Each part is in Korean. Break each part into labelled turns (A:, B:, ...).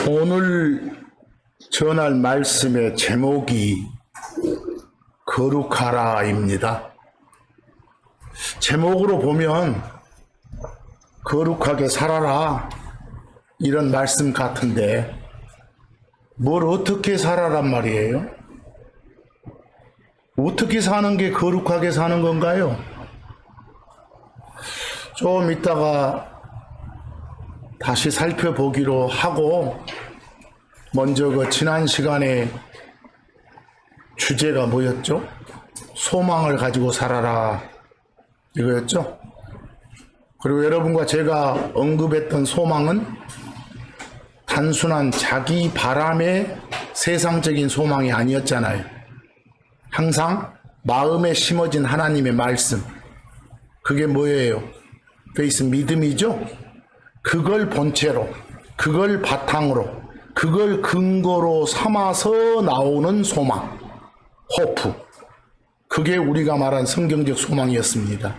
A: 오늘 전할 말씀의 제목이 거룩하라입니다. 제목으로 보면 거룩하게 살아라 이런 말씀 같은데 뭘 어떻게 살아란 말이에요? 어떻게 사는 게 거룩하게 사는 건가요? 좀 이따가 다시 살펴보기로 하고 먼저 지난 시간에 주제가 뭐였죠? 소망을 가지고 살아라 이거였죠? 그리고 여러분과 제가 언급했던 소망은 단순한 자기 바람의 세상적인 소망이 아니었잖아요. 항상 마음에 심어진 하나님의 말씀, 그게 뭐예요? 페이스 믿음이죠? 그걸 본체로, 그걸 바탕으로, 그걸 근거로 삼아서 나오는 소망, 호프. 그게 우리가 말한 성경적 소망이었습니다.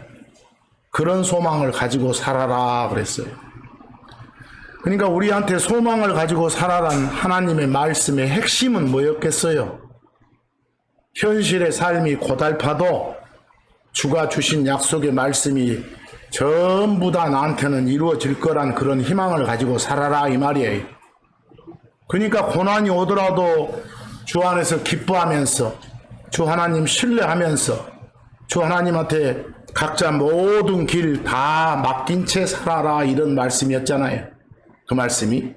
A: 그런 소망을 가지고 살아라 그랬어요. 그러니까 우리한테 소망을 가지고 살아란 하나님의 말씀의 핵심은 뭐였겠어요? 현실의 삶이 고달파도 주가 주신 약속의 말씀이 전부 다 나한테는 이루어질 거란 그런 희망을 가지고 살아라 이 말이에요. 그러니까 고난이 오더라도 주 안에서 기뻐하면서 주 하나님 신뢰하면서 주 하나님한테 각자 모든 길 다 맡긴 채 살아라 이런 말씀이었잖아요. 그 말씀이.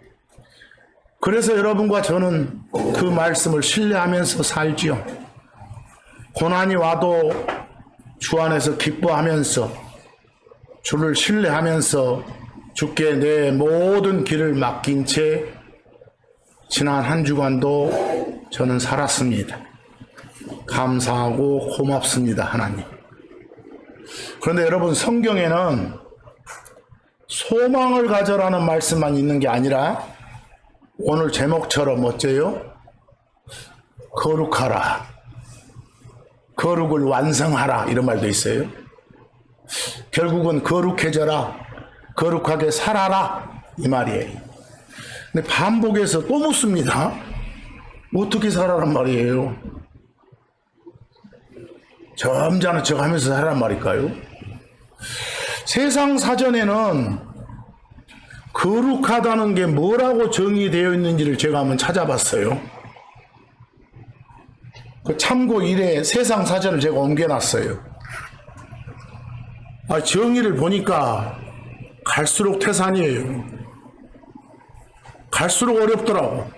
A: 그래서 여러분과 저는 그 말씀을 신뢰하면서 살지요. 고난이 와도 주 안에서 기뻐하면서 주를 신뢰하면서 주께 내 모든 길을 맡긴 채 지난 한 주간도 저는 살았습니다. 감사하고 고맙습니다, 하나님. 그런데 여러분, 성경에는 소망을 가져라는 말씀만 있는 게 아니라 오늘 제목처럼 어째요? 거룩하라, 거룩을 완성하라 이런 말도 있어요. 결국은 거룩해져라, 거룩하게 살아라 이 말이에요. 근데 반복해서 또 묻습니다. 어떻게 살아란 말이에요? 점잖은 척 하면서 살아란 말일까요? 세상 사전에는 거룩하다는 게 뭐라고 정의되어 있는지를 제가 한번 찾아봤어요. 참고 1회 세상 사전을 제가 옮겨놨어요. 정의를 보니까 갈수록 태산이에요. 갈수록 어렵더라고.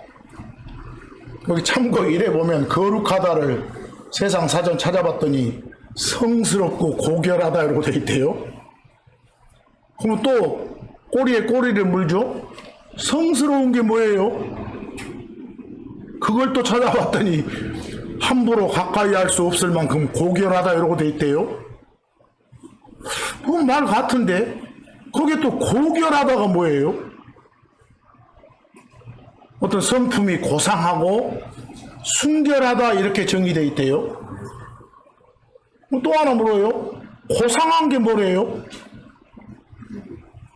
A: 거기 참고 1회 보면 거룩하다를 세상 사전 찾아봤더니 성스럽고 고결하다 이러고 돼 있대요. 그럼 또 꼬리에 꼬리를 물죠? 성스러운 게 뭐예요? 그걸 또 찾아봤더니 함부로 가까이 할 수 없을 만큼 고결하다 이러고 돼 있대요. 그건 말 같은데 거기에 또 고결하다가 뭐예요? 어떤 성품이 고상하고 순결하다 이렇게 정의되어 있대요. 또 하나 물어요. 고상한 게 뭐래요?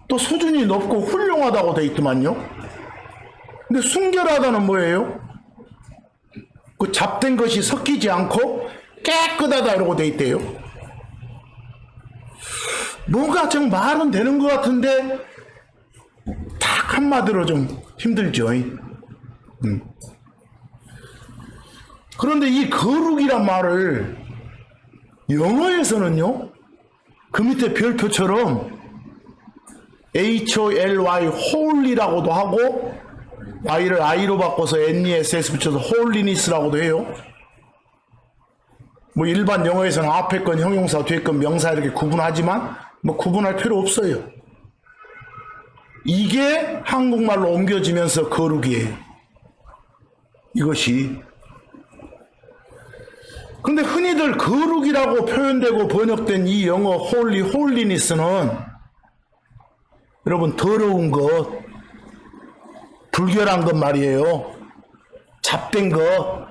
A: 또 수준이 높고 훌륭하다고 되어 있더만요. 근데 순결하다는 뭐예요? 그 잡된 것이 섞이지 않고 깨끗하다 이러고 되어 있대요. 뭔가 좀 말은 되는 것 같은데 딱 한마디로 좀 힘들죠. 그런데 이 거룩이란 말을 영어에서는요, 그 밑에 별표처럼 HOLY, holy라고도 하고 Y를 I로 바꿔서 NESS 붙여서 holiness라고도 해요. 뭐 일반 영어에서는 앞에 건 형용사, 뒤에 건 명사 이렇게 구분하지만 뭐 구분할 필요 없어요. 이게 한국말로 옮겨지면서 거룩이에요. 이것이. 근데 흔히들 거룩이라고 표현되고 번역된 이 영어 holy, holiness는 여러분 더러운 것, 불결한 것 말이에요. 잡된 것,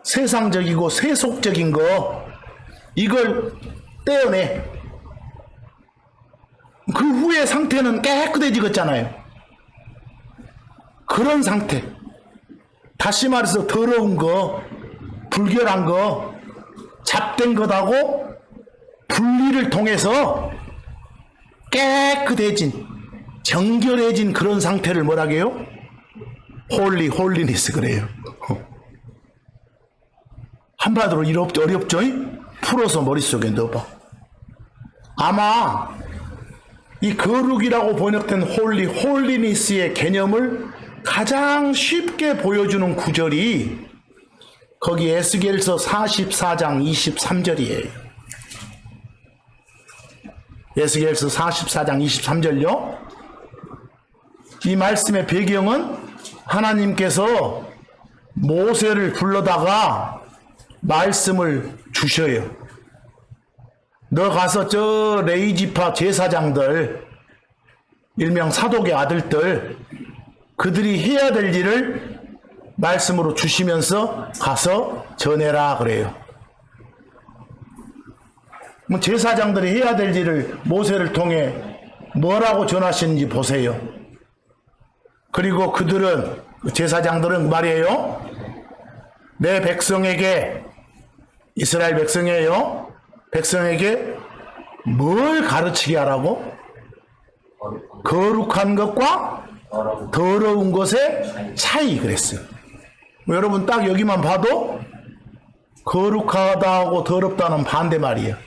A: 세상적이고 세속적인 것, 이걸 떼어내. 그 후의 상태는 깨끗해지겠잖아요. 그런 상태. 다시 말해서 더러운 거, 불결한 거, 잡된 것하고 분리를 통해서 깨끗해진, 정결해진 그런 상태를 뭐라게요? 홀리니스 그래요. 한마디로 어렵죠? 풀어서 머릿속에 넣어봐. 아마 이 거룩이라고 번역된 홀리니스의 개념을 가장 쉽게 보여주는 구절이 거기 에스겔서 44장 23절이에요. 에스겔서 44장 23절요. 이 말씀의 배경은 하나님께서 모세를 불러다가 말씀을 주셔요. 너 가서 저 레위지파 제사장들, 일명 사독의 아들들, 그들이 해야 될 일을 말씀으로 주시면서 가서 전해라 그래요. 제사장들이 해야 될 일을 모세를 통해 뭐라고 전하시는지 보세요. 그리고 그들은, 제사장들은 말이에요, 내 백성에게, 이스라엘 백성이에요, 백성에게 뭘 가르치게 하라고? 거룩한 것과 더러운 것의 차이 그랬어요. 여러분 딱 여기만 봐도 거룩하다고 더럽다는 반대말이에요.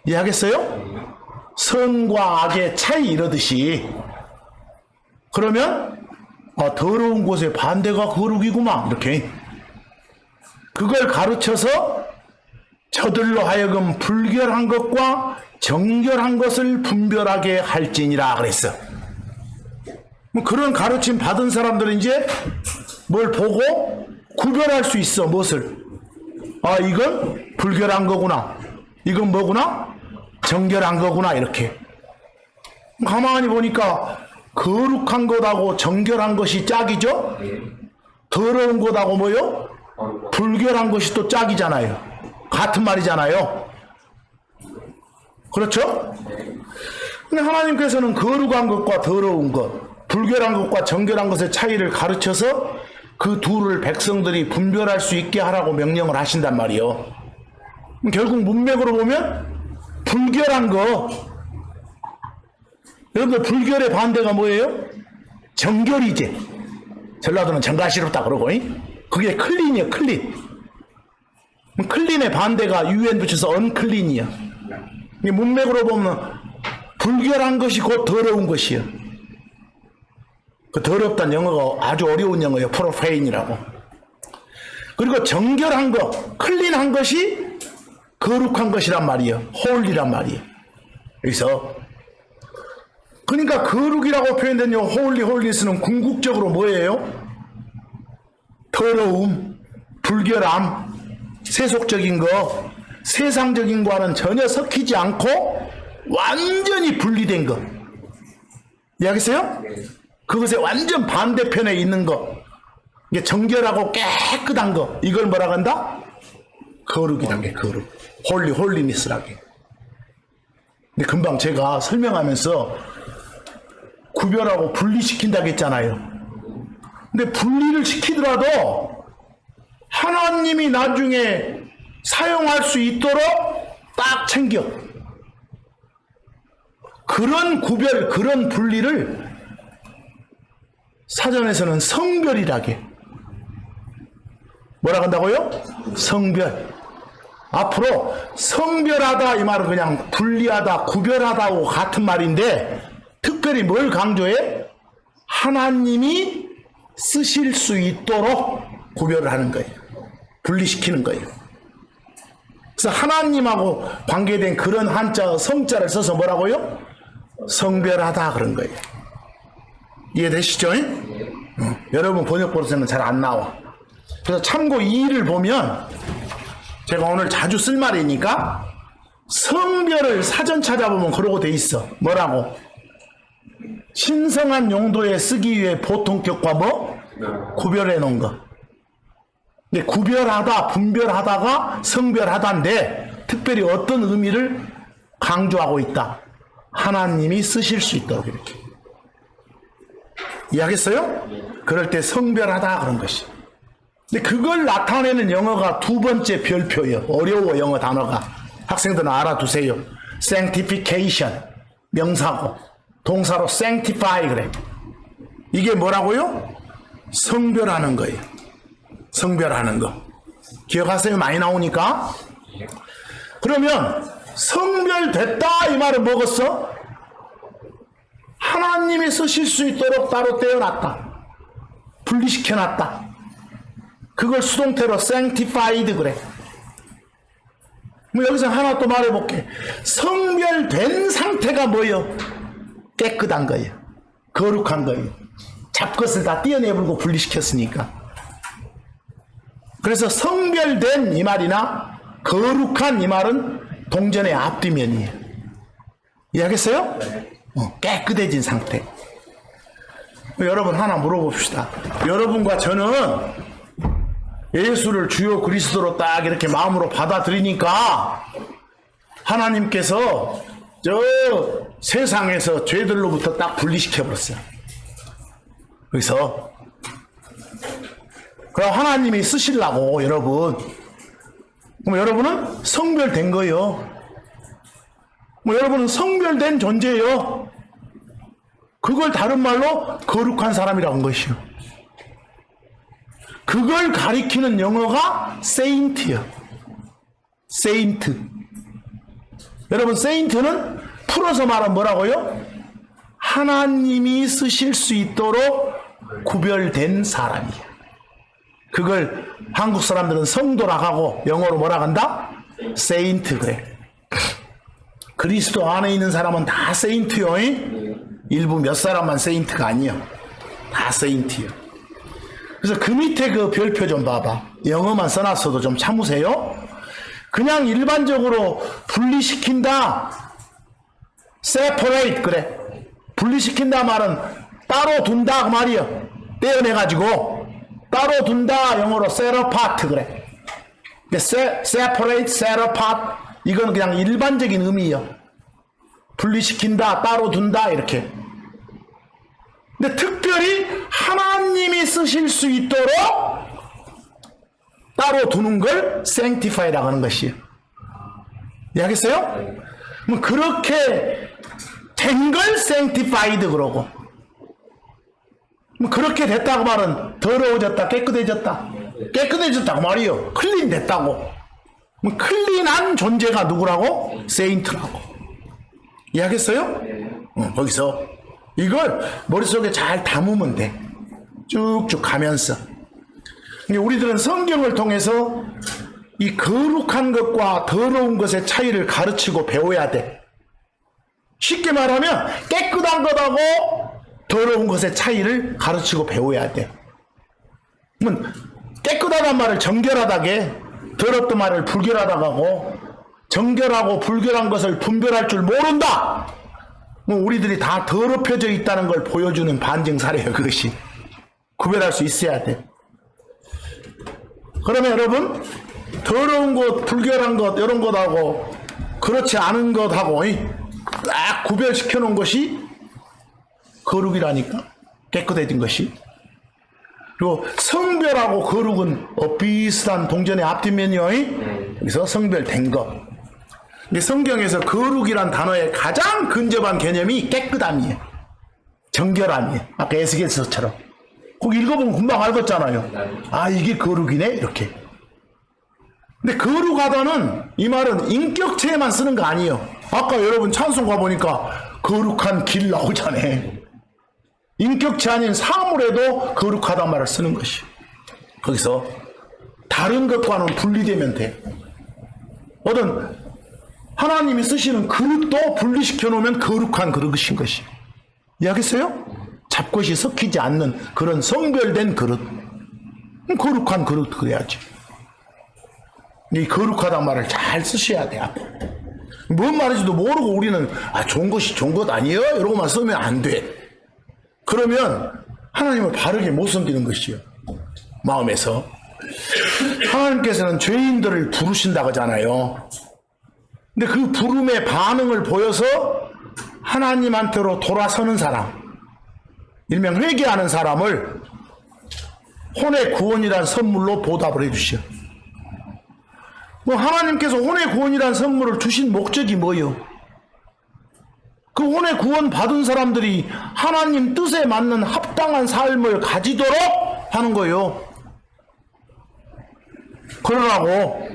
A: 이해하겠어요? 선과 악의 차이 이러듯이. 그러면 더러운 곳의 반대가 거룩이구만 이렇게. 그걸 가르쳐서 저들로 하여금 불결한 것과 정결한 것을 분별하게 할지니라 그랬어. 그런 가르침 받은 사람들은 이제 뭘 보고 구별할 수 있어. 무엇을? 이건 불결한 거구나, 이건 뭐구나, 정결한 거구나 이렇게. 가만히 보니까 거룩한 것하고 정결한 것이 짝이죠. 더러운 것하고 뭐요? 불결한 것이 또 짝이잖아요. 같은 말이잖아요. 그렇죠? 근데 하나님께서는 거룩한 것과 더러운 것, 불결한 것과 정결한 것의 차이를 가르쳐서 그 둘을 백성들이 분별할 수 있게 하라고 명령을 하신단 말이에요. 결국 문맥으로 보면 불결한 거, 여러분들 불결의 반대가 뭐예요? 정결이지. 전라도는 정갈스럽다 그러고, 그게 클린이에요. 클린의 반대가 UN 붙여서 언클린이야. 문맥으로 보면 불결한 것이 곧 더러운 것이야. 그 더럽다는 영어가 아주 어려운 영어예요. 프로페인이라고. 그리고 정결한 것, 클린한 것이 거룩한 것이란 말이에요. 홀리란 말이에요. 여기서 그러니까 거룩이라고 표현된 요 홀리니스는 궁극적으로 뭐예요? 더러움, 불결함, 세속적인 거, 세상적인 거와는 전혀 섞이지 않고 완전히 분리된 것. 이해하겠어요? 그것의 완전 반대편에 있는 것, 이게 정결하고 깨끗한 것, 이걸 뭐라고 한다? 거룩이란 게 거룩. 홀리니스라게. 근데 금방 제가 설명하면서 구별하고 분리시킨다고 했잖아요. 근데 분리를 시키더라도 하나님이 나중에 사용할 수 있도록 딱 챙겨. 그런 구별, 그런 분리를 사전에서는 성별이라게. 뭐라고 한다고요? 성별. 앞으로 성별하다 이 말은 그냥 분리하다, 구별하다하고 같은 말인데 특별히 뭘 강조해? 하나님이 쓰실 수 있도록 구별을 하는 거예요. 분리시키는 거예요. 그래서 하나님하고 관계된 그런 한자, 성자를 써서 뭐라고요? 성별하다 그런 거예요. 이해되시죠? 여러분 번역본에서는 잘 안 나와. 그래서 참고 2를 보면 제가 오늘 자주 쓸 말이니까 성별을 사전 찾아보면 그러고 돼 있어. 뭐라고? 신성한 용도에 쓰기 위해 보통격과 뭐? 구별해 놓은 거. 근데 구별하다, 분별하다가 성별하다인데 특별히 어떤 의미를 강조하고 있다. 하나님이 쓰실 수 있도록 이렇게. 이해하겠어요? 그럴 때 성별하다 그런 것이. 근데 그걸 나타내는 영어가 두 번째 별표예요. 어려워 영어 단어가. 학생들은 알아두세요. sanctification 명사고 동사로 sanctify 그래. 이게 뭐라고요? 성별하는 거예요. 성별하는 거. 기억하세요? 많이 나오니까. 그러면 성별됐다 이 말은 뭐겠어? 하나님이 쓰실 수 있도록 따로 떼어놨다. 분리시켜놨다. 그걸 수동태로 sanctified 그래. 뭐 여기서 하나 또 말해볼게. 성별된 상태가 뭐예요? 깨끗한 거예요. 거룩한 거예요. 잡것을 다 떼어내버리고 분리시켰으니까. 그래서 성별된 이 말이나 거룩한 이 말은 동전의 앞뒤면이에요. 이해하겠어요? 깨끗해진 상태. 여러분 하나 물어봅시다. 여러분과 저는 예수를 주요 그리스도로 딱 이렇게 마음으로 받아들이니까 하나님께서 저 세상에서 죄들로부터 딱 분리시켜버렸어요. 그래서 그럼 하나님이 쓰시려고 여러분, 그럼 여러분은 성별된 거예요. 뭐 여러분은 성별된 존재예요. 그걸 다른 말로 거룩한 사람이라고 한 것이요. 그걸 가리키는 영어가 saint예요. saint. 여러분 saint는 풀어서 말하면 뭐라고요? 하나님이 쓰실 수 있도록 구별된 사람이에요. 그걸 한국 사람들은 성도라고 하고 영어로 뭐라 한다? saint 그래. 그리스도 안에 있는 사람은 다 saint요. 일부 몇 사람만 saint가 아니요. 다 saint요. 그래서 그 밑에 그 별표 좀 봐봐. 영어만 써놨어도 좀 참으세요. 그냥 일반적으로 분리시킨다. separate 그래. 분리시킨다 말은 따로 둔다 그 말이요. 떼어내가지고 따로 둔다 영어로 set apart 그래. separate, set apart 이건 그냥 일반적인 의미예요. 분리시킨다, 따로 둔다 이렇게. 근데 특별히 하나님이 쓰실 수 있도록 따로 두는 걸 sanctify라고 하는 것이에요. 이해하겠어요? 그럼 그렇게 된 걸 sanctified 그러고, 그렇게 됐다고 말은 더러워졌다, 깨끗해졌다. 깨끗해졌다고 말이요. 클린 됐다고. 클린한 존재가 누구라고? 세인트라고. 이해하겠어요? 거기서 이걸 머릿속에 잘 담으면 돼. 쭉쭉 가면서. 우리들은 성경을 통해서 이 거룩한 것과 더러운 것의 차이를 가르치고 배워야 돼. 쉽게 말하면 깨끗한 것하고 더러운 것의 차이를 가르치고 배워야 돼. 깨끗하단 말을 정결하다게, 더럽던 말을 불결하다고 하고, 정결하고 불결한 것을 분별할 줄 모른다. 우리들이 다 더럽혀져 있다는 걸 보여주는 반증 사례예요. 그것이 구별할 수 있어야 돼. 그러면 여러분, 더러운 것, 불결한 것 이런 것하고 그렇지 않은 것하고 딱 구별시켜 놓은 것이 거룩이라니까. 깨끗해진 것이. 그리고 성별하고 거룩은 비슷한 동전의 앞뒷면이요. 그래서 성별된 것. 성경에서 거룩이란 단어의 가장 근접한 개념이 깨끗함이에요. 정결함이에요. 아까 에스겔서처럼. 꼭 읽어보면 금방 알겠잖아요. 아, 이게 거룩이네 이렇게. 근데 거룩하다는 이 말은 인격체에만 쓰는 거 아니에요. 아까 여러분 찬송 가보니까 거룩한 길 나오잖아요. 인격체 아닌 사물에도 거룩하단 말을 쓰는 것이. 거기서 다른 것과는 분리되면 돼. 어떤 하나님이 쓰시는 그릇도 분리시켜 놓으면 거룩한 그릇인 것이. 이해하겠어요? 잡것이 섞이지 않는 그런 성별된 그릇. 거룩한 그릇 그래야지. 이 거룩하단 말을 잘 쓰셔야 돼. 뭔 말인지도 모르고 우리는 좋은 것이 좋은 것 아니에요? 이러고만 쓰면 안 돼. 그러면 하나님을 바르게 못 섬기는 것이요. 마음에서. 하나님께서는 죄인들을 부르신다고 하잖아요. 근데 그 부름의 반응을 보여서 하나님한테로 돌아서는 사람. 일명 회개하는 사람을 혼의 구원이란 선물로 보답을 해주시오. 뭐 하나님께서 혼의 구원이란 선물을 주신 목적이 뭐요? 그 혼의 구원 받은 사람들이 하나님 뜻에 맞는 합당한 삶을 가지도록 하는 거예요. 그러라고.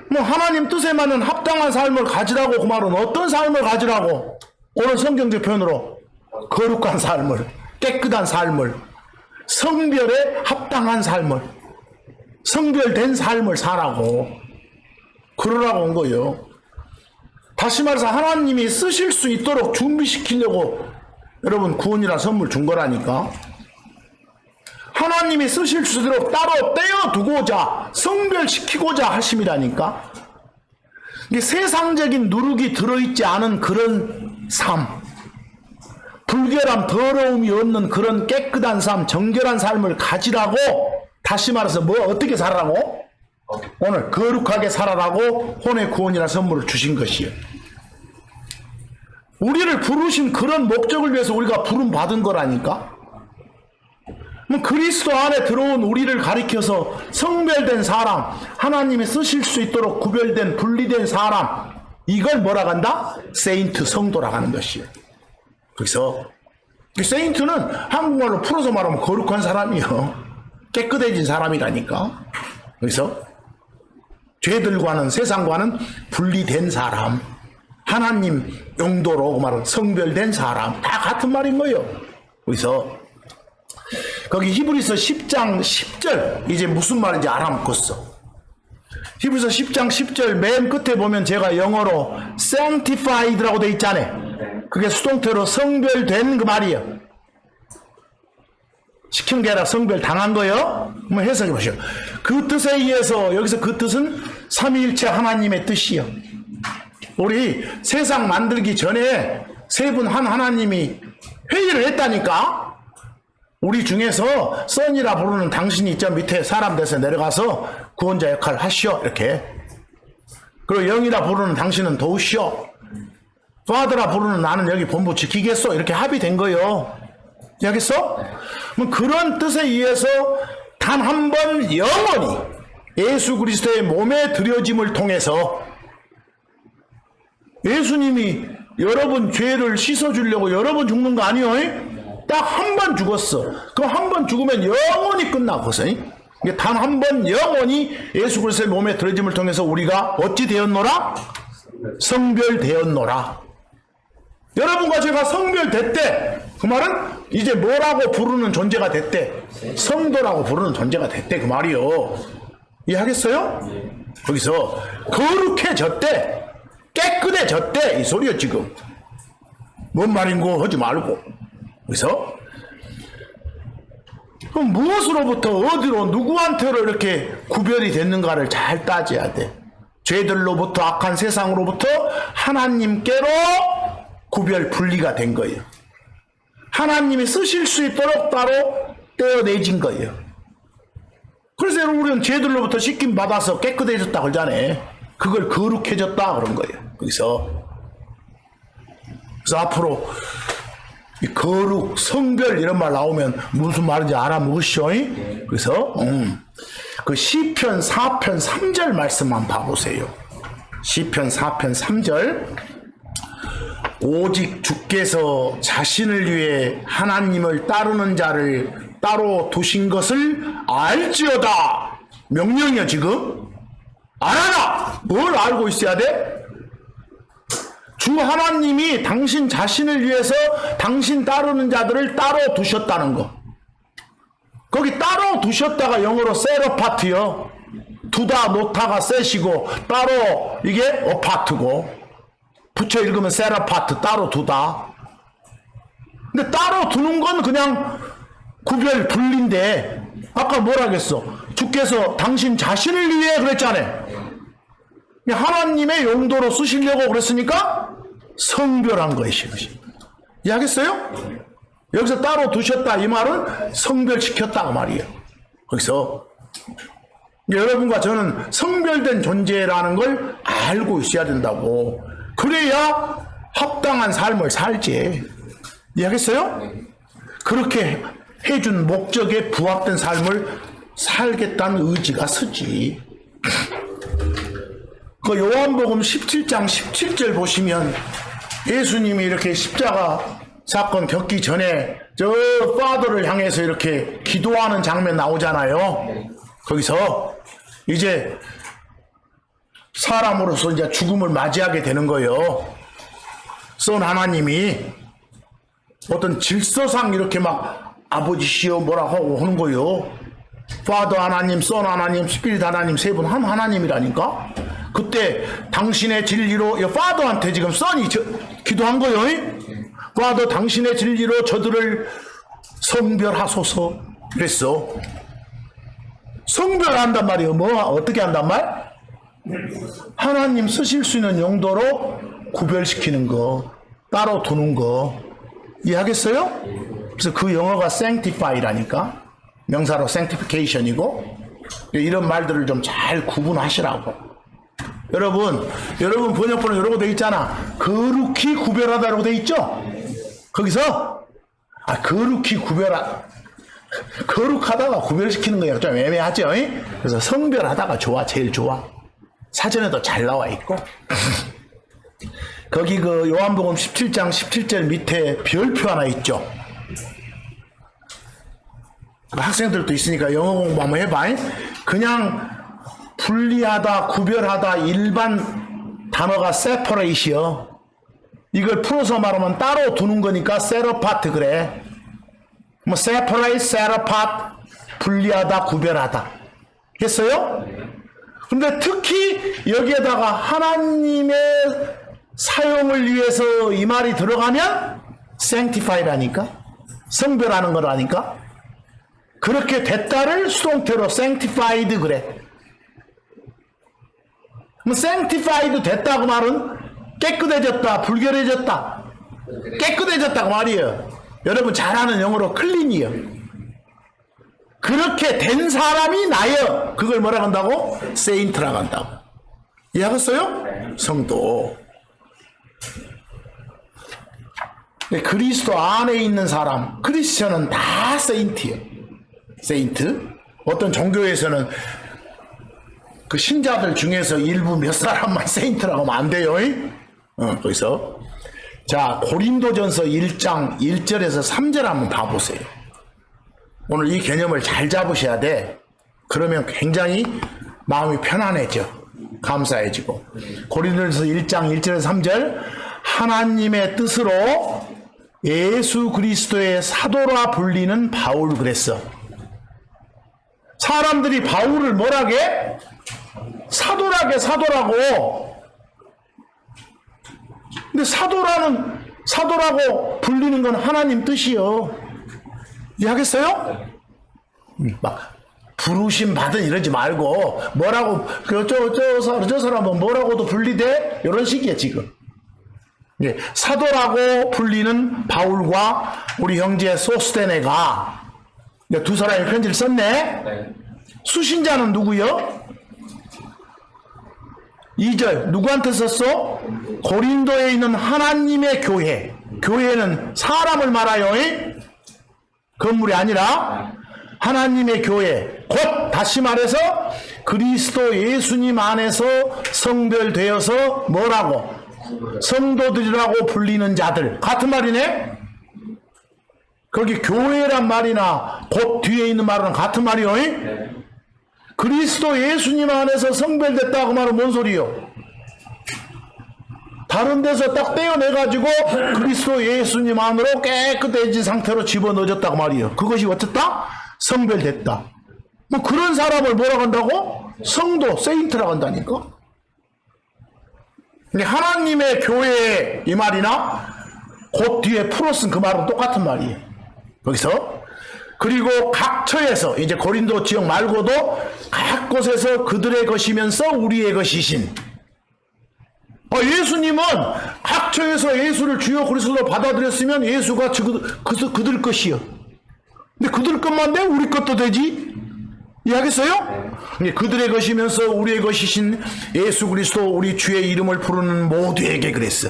A: 뭐 하나님 뜻에 맞는 합당한 삶을 가지라고 그 말은 어떤 삶을 가지라고? 오늘 성경적 표현으로 거룩한 삶을, 깨끗한 삶을, 성별에 합당한 삶을, 성별된 삶을 살라고, 그러라고 온 거예요. 다시 말해서 하나님이 쓰실 수 있도록 준비시키려고 여러분 구원이라는 선물 준 거라니까. 하나님이 쓰실 수 있도록 따로 떼어두고자, 성별시키고자 하심이라니까. 이게 세상적인 누룩이 들어있지 않은 그런 삶, 불결함, 더러움이 없는 그런 깨끗한 삶, 정결한 삶을 가지라고, 다시 말해서 뭐 어떻게 살아라고? 오늘 거룩하게 살아라고 혼의 구원이라는 선물을 주신 것이에요. 우리를 부르신 그런 목적을 위해서 우리가 부름 받은 거라니까. 그리스도 안에 들어온 우리를 가리켜서 성별된 사람, 하나님이 쓰실 수 있도록 구별된 분리된 사람, 이걸 뭐라 한다? 세인트, 성도라고 하는 것이에요. 그래서 세인트는 한국말로 풀어서 말하면 거룩한 사람이요, 깨끗해진 사람이라니까. 그래서 죄들과는, 세상과는 분리된 사람, 하나님 용도로 말하는 성별된 사람, 다 같은 말인 거예요. 그래서 거기 히브리서 10장 10절, 이제 무슨 말인지 알아먹었어. 히브리서 10장 10절 맨 끝에 보면 제가 영어로 sanctified라고 돼 있잖아요. 그게 수동태로 성별된 그 말이에요. 시킨 게 아니라 성별 당한 거예요. 한번 해석해 보시오. 그 뜻에 의해서, 여기서 그 뜻은 삼위일체 하나님의 뜻이요. 우리 세상 만들기 전에 세 분 한 하나님이 회의를 했다니까. 우리 중에서 선이라 부르는 당신이 저 밑에 사람 돼서 내려가서 구원자 역할을 하시오, 이렇게. 그리고 영이라 부르는 당신은 도우시오, 파더라 부르는 나는 여기 본부 지키겠소, 이렇게 합의된 거요. 이해하겠어? 그런 뜻에 의해서 단 한 번 영원히 예수 그리스도의 몸에 들여짐을 통해서, 예수님이 여러분 죄를 씻어주려고 여러 번 죽는 거 아니에요? 딱 한 번 죽었어. 그 한 번 죽으면 영원히 끝나거든. 이게 단 한 번 영원히 예수 그리스도의 몸에 들어짐을 통해서 우리가 어찌 되었노라? 성별되었노라. 여러분과 제가 성별됐대. 그 말은 이제 뭐라고 부르는 존재가 됐대? 성도라고 부르는 존재가 됐대, 그 말이요. 이해하겠어요? 거기서 거룩해졌대, 깨끗해졌대, 이 소리요. 지금 뭔 말인고 하지 말고. 그래서 그럼 무엇으로부터 어디로, 누구한테로 이렇게 구별이 됐는가를 잘 따져야 돼. 죄들로부터, 악한 세상으로부터 하나님께로 구별 분리가 된 거예요. 하나님이 쓰실 수 있도록 따로 떼어내진 거예요. 그래서 여러분, 우리는 죄들로부터 씻김 받아서 깨끗해졌다 그러잖아요. 그걸 거룩해졌다 그런 거예요. 그래서 앞으로 이 거룩, 성별 이런 말 나오면 무슨 말인지 알아먹으시오. 그래서 그 시편 4편 3절 말씀만 봐보세요. 시편 4편 3절. 오직 주께서 자신을 위해 하나님을 따르는 자를 따로 두신 것을 알지어다. 명령이야. 지금 알아라. 뭘 알고 있어야 돼? 주 하나님이 당신 자신을 위해서 당신 따르는 자들을 따로 두셨다는 거. 거기 따로 두셨다가 영어로 셋어파트요. 두다, 놓다가 셋이고, 따로 이게 어파트고, 붙여 읽으면 셋어파트, 따로 두다. 근데 따로 두는 건 그냥 구별 분리인데, 아까 뭐라 그랬어? 주께서 당신 자신을 위해 그랬잖아요. 하나님의 용도로 쓰시려고 그랬으니까 성별한 것이. 이해하겠어요? 여기서 따로 두셨다, 이 말은 성별시켰다 그 말이에요. 거기서 여러분과 저는 성별된 존재라는 걸 알고 있어야 된다고. 그래야 합당한 삶을 살지. 이해하겠어요? 그렇게 해준 목적에 부합된 삶을 살겠다는 의지가 서지. 그 요한복음 17장 17절 보시면 예수님이 이렇게 십자가 사건 겪기 전에 저 파더를 향해서 이렇게 기도하는 장면 나오잖아요. 거기서 이제 사람으로서 이제 죽음을 맞이하게 되는 거예요. 선 하나님이 어떤 질서상 이렇게 막 아버지시여 뭐라고 하는 거예요. 파더 하나님, 선 하나님, 스피릿 하나님 세 분 한 하나님이라니까. 그때 당신의 진리로 파더한테 지금 선이 기도한 거예요. 파더 당신의 진리로 저들을 성별하소서 그랬어. 성별한단 말이에요. 뭐 어떻게 한단 말? 하나님 쓰실 수 있는 용도로 구별시키는 거, 따로 두는 거. 이해하겠어요? 그래서 그 영어가 sanctify라니까. 명사로 sanctification이고, 이런 말들을 좀 잘 구분하시라고. 여러분 번역본은 이러고 돼 있잖아. 거룩히 구별하다라고 돼 있죠? 거기서 거룩히 거룩하다가 구별시키는 거야. 좀 애매하죠? 그래서 성별하다가 좋아. 제일 좋아. 사전에도 잘 나와 있고. 거기 그 요한복음 17장 17절 밑에 별표 하나 있죠? 학생들도 있으니까 영어 공부 한번 해봐. 그냥 분리하다, 구별하다 일반 단어가 separate이요. 이걸 풀어서 말하면 따로 두는 거니까 set apart 그래. 뭐 separate, set apart, 분리하다, 구별하다. 했어요? 근데 특히 여기에다가 하나님의 사용을 위해서 이 말이 들어가면 sanctify라니까. 성별하는 거라니까. 그렇게 됐다를 수동태로 sanctified 그래. 그럼 sanctified 됐다고 말은 깨끗해졌다, 불결해졌다. 깨끗해졌다고 말이에요. 여러분 잘 아는 영어로 clean이에요. 그렇게 된 사람이 나요. 그걸 뭐라 한다고? saint라고 한다고. 이해하겠어요? 성도. 그리스도 안에 있는 사람, 크리스천은 다 세인트예요. 세인트. 어떤 종교에서는 그 신자들 중에서 일부 몇 사람만 세인트라고 하면 안 돼요. 거기서. 자, 고린도전서 1장 1절에서 3절 한번 봐보세요. 오늘 이 개념을 잘 잡으셔야 돼. 그러면 굉장히 마음이 편안해져. 감사해지고. 고린도전서 1장 1절에서 3절. 하나님의 뜻으로 예수 그리스도의 사도라 불리는 바울 그랬어. 사람들이 바울을 뭐라게? 사도라고. 근데 사도라고 불리는 건 하나님 뜻이요. 이해하겠어요? 막 부르심 받은 이러지 말고 뭐라고 저 사람은 뭐라고도 불리대 이런 식이야 지금. 예, 사도라고 불리는 바울과 우리 형제 소스테네가 두 사람이 편지를 썼네. 네. 수신자는 누구요? 2절 누구한테 썼어? 고린도에 있는 하나님의 교회. 교회는 사람을 말하여 건물이 아니라 하나님의 교회. 곧 다시 말해서 그리스도 예수님 안에서 성별되어서 뭐라고? 성도들이라고 불리는 자들. 같은 말이네? 거기 교회란 말이나 곧 뒤에 있는 말은 같은 말이요. 네. 그리스도 예수님 안에서 성별됐다고 말은 뭔 소리요? 다른 데서 딱 떼어내가지고 그리스도 예수님 안으로 깨끗해진 상태로 집어넣어졌다고 말이에요. 그것이 어쨌다? 성별됐다. 뭐 그런 사람을 뭐라고 한다고? 성도, 세인트라고 한다니까? 근데 하나님의 교회 이 말이나 곧 뒤에 풀어쓴 그 말은 똑같은 말이에요. 거기서 그리고 각 처에서 이제 고린도 지역 말고도 각 곳에서 그들의 것이면서 우리의 것이신 예수님은 각 처에서 예수를 주여 그리스도로 받아들였으면 예수가 그들 것이요. 근데 그들 것만 돼? 우리 것도 되지? 이해하겠어요? 그들의 것이면서 우리의 것이신 예수 그리스도 우리 주의 이름을 부르는 모두에게 그랬어.